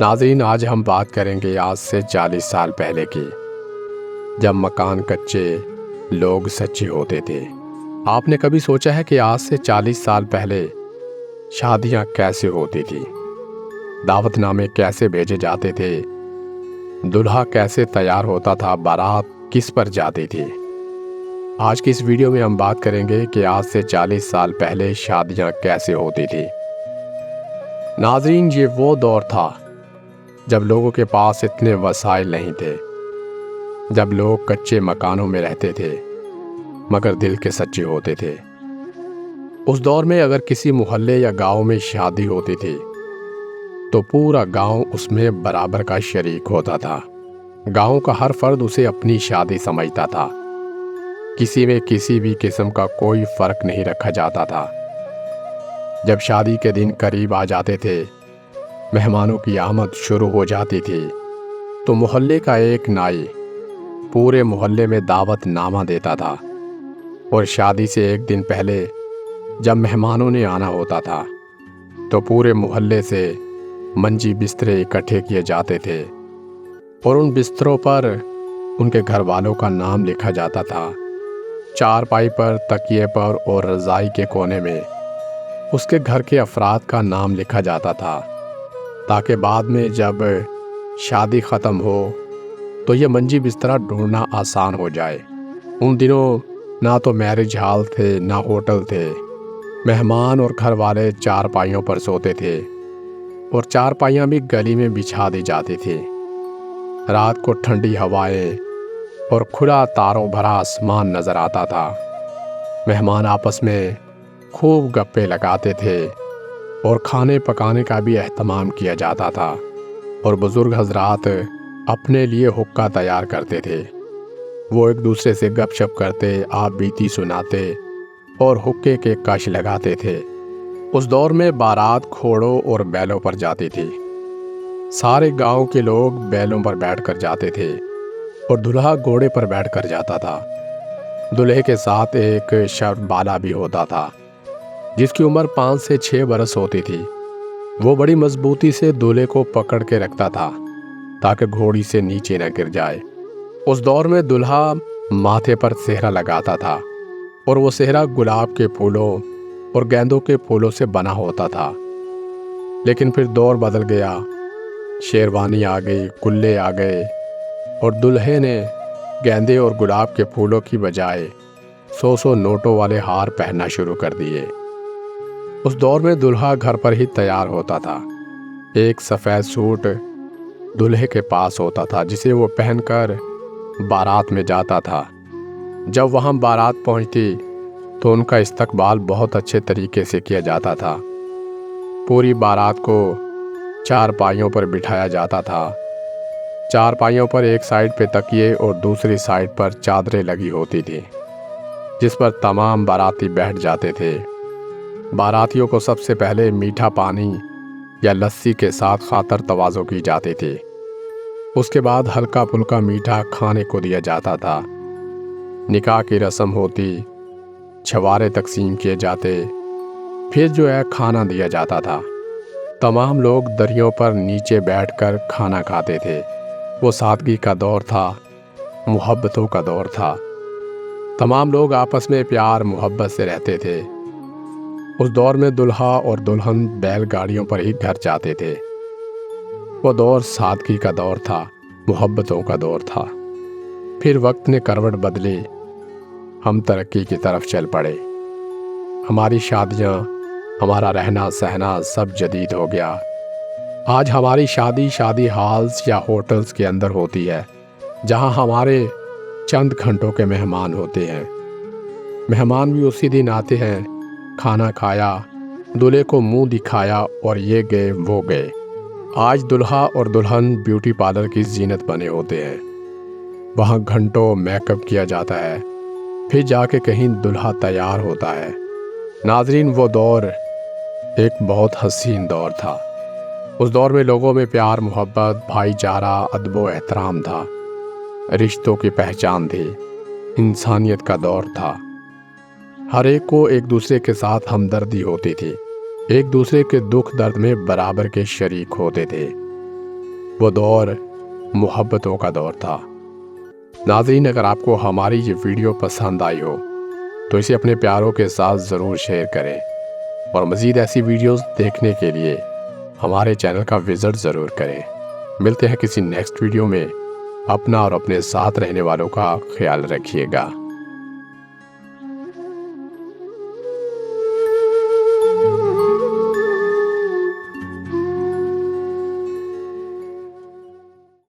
ناظرین، آج ہم بات کریں گے آج سے 40 سال پہلے کی، جب مکان کچے، لوگ سچے ہوتے تھے۔ آپ نے کبھی سوچا ہے کہ آج سے 40 سال پہلے شادیاں کیسے ہوتی تھی؟ دعوت نامے کیسے بھیجے جاتے تھے؟ دلہا کیسے تیار ہوتا تھا؟ بارات کس پر جاتی تھی؟ آج کی اس ویڈیو میں ہم بات کریں گے کہ آج سے 40 سال پہلے شادیاں کیسے ہوتی تھی۔ ناظرین، یہ وہ دور تھا جب لوگوں کے پاس اتنے وسائل نہیں تھے، جب لوگ کچے مکانوں میں رہتے تھے مگر دل کے سچے ہوتے تھے۔ اس دور میں اگر کسی محلے یا گاؤں میں شادی ہوتی تھی تو پورا گاؤں اس میں برابر کا شریک ہوتا تھا۔ گاؤں کا ہر فرد اسے اپنی شادی سمجھتا تھا، کسی میں کسی بھی قسم کا کوئی فرق نہیں رکھا جاتا تھا۔ جب شادی کے دن قریب آ جاتے تھے، مہمانوں کی آمد شروع ہو جاتی تھی تو محلے کا ایک نائی پورے محلے میں دعوت نامہ دیتا تھا، اور شادی سے ایک دن پہلے جب مہمانوں نے آنا ہوتا تھا تو پورے محلے سے منجی بسترے اکٹھے کیے جاتے تھے، اور ان بستروں پر ان کے گھر والوں کا نام لکھا جاتا تھا۔ چارپائی پر، تکیے پر اور رضائی کے کونے میں اس کے گھر کے افراد کا نام لکھا جاتا تھا، تاکہ بعد میں جب شادی ختم ہو تو یہ منجی بستر ڈھونڈنا آسان ہو جائے۔ ان دنوں نہ تو میرج ہال تھے نہ ہوٹل تھے۔ مہمان اور گھر والے چارپائیوں پر سوتے تھے، اور چارپائیاں بھی گلی میں بچھا دی جاتی تھی۔ رات کو ٹھنڈی ہوائیں اور کھلا تاروں بھرا آسمان نظر آتا تھا۔ مہمان آپس میں خوب گپے لگاتے تھے، اور کھانے پکانے کا بھی اہتمام کیا جاتا تھا، اور بزرگ حضرات اپنے لیے حقہ تیار کرتے تھے۔ وہ ایک دوسرے سے گپ شپ کرتے، آپ بیتی سناتے اور حقے کے کش لگاتے تھے۔ اس دور میں بارات گھوڑوں اور بیلوں پر جاتی تھی۔ سارے گاؤں کے لوگ بیلوں پر بیٹھ کر جاتے تھے، اور دلہا گھوڑے پر بیٹھ کر جاتا تھا۔ دلہے کے ساتھ ایک شرط بالا بھی ہوتا تھا جس کی عمر 5 سے 6 برس ہوتی تھی۔ وہ بڑی مضبوطی سے دولہے کو پکڑ کے رکھتا تھا تاکہ گھوڑی سے نیچے نہ گر جائے۔ اس دور میں دلہا ماتھے پر سہرا لگاتا تھا، اور وہ سہرا گلاب کے پھولوں اور گیندوں کے پھولوں سے بنا ہوتا تھا۔ لیکن پھر دور بدل گیا، شیروانی آ گئی، کلے آ گئے، اور دلہے نے گیندے اور گلاب کے پھولوں کی بجائے 100 نوٹوں والے ہار پہننا شروع کر دیے۔ اس دور میں دلہا گھر پر ہی تیار ہوتا تھا۔ ایک سفید سوٹ دلہے کے پاس ہوتا تھا جسے وہ پہن کر بارات میں جاتا تھا۔ جب وہاں بارات پہنچتی تو ان کا استقبال بہت اچھے طریقے سے کیا جاتا تھا۔ پوری بارات کو چارپائیوں پر بٹھایا جاتا تھا۔ چارپائیوں پر ایک سائیڈ پہ تکیے اور دوسری سائیڈ پر چادریں لگی ہوتی تھی جس پر تمام باراتی بیٹھ جاتے تھے۔ باراتیوں کو سب سے پہلے میٹھا پانی یا لسی کے ساتھ خاطر تواضع کی جاتی تھی۔ اس کے بعد ہلکا پھلکا میٹھا کھانے کو دیا جاتا تھا۔ نکاح کی رسم ہوتی، چھوارے تقسیم کیے جاتے، پھر جو ہے کھانا دیا جاتا تھا۔ تمام لوگ دریوں پر نیچے بیٹھ کر کھانا کھاتے تھے۔ وہ سادگی کا دور تھا، محبتوں کا دور تھا۔ تمام لوگ آپس میں پیار محبت سے رہتے تھے۔ اس دور میں دلہا اور دلہن بیل گاڑیوں پر ہی گھر جاتے تھے۔ وہ دور سادگی کا دور تھا، محبتوں کا دور تھا۔ پھر وقت نے کروٹ بدلی، ہم ترقی کی طرف چل پڑے۔ ہماری شادیاں، ہمارا رہنا سہنا سب جدید ہو گیا۔ آج ہماری شادی ہالز یا ہوٹلز کے اندر ہوتی ہے، جہاں ہمارے چند گھنٹوں کے مہمان ہوتے ہیں۔ مہمان بھی اسی دن آتے ہیں، کھانا کھایا، دلہے کو منہ دکھایا اور یہ گئے وہ گئے۔ آج دلہا اور دلہن بیوٹی پارلر کی زینت بنے ہوتے ہیں۔ وہاں گھنٹوں میک اپ کیا جاتا ہے، پھر جا کے کہیں دلہا تیار ہوتا ہے۔ ناظرین، وہ دور ایک بہت حسین دور تھا۔ اس دور میں لوگوں میں پیار محبت، بھائی چارہ، ادب و احترام تھا، رشتوں کی پہچان تھی، انسانیت کا دور تھا۔ ہر ایک کو ایک دوسرے کے ساتھ ہمدردی ہوتی تھی، ایک دوسرے کے دکھ درد میں برابر کے شریک ہوتے تھے۔ وہ دور محبتوں کا دور تھا۔ ناظرین، اگر آپ کو ہماری یہ ویڈیو پسند آئی ہو تو اسے اپنے پیاروں کے ساتھ ضرور شیئر کریں، اور مزید ایسی ویڈیوز دیکھنے کے لیے ہمارے چینل کا وزٹ ضرور کریں۔ ملتے ہیں کسی نیکسٹ ویڈیو میں۔ اپنا اور اپنے ساتھ رہنے والوں کا خیال رکھیے گا۔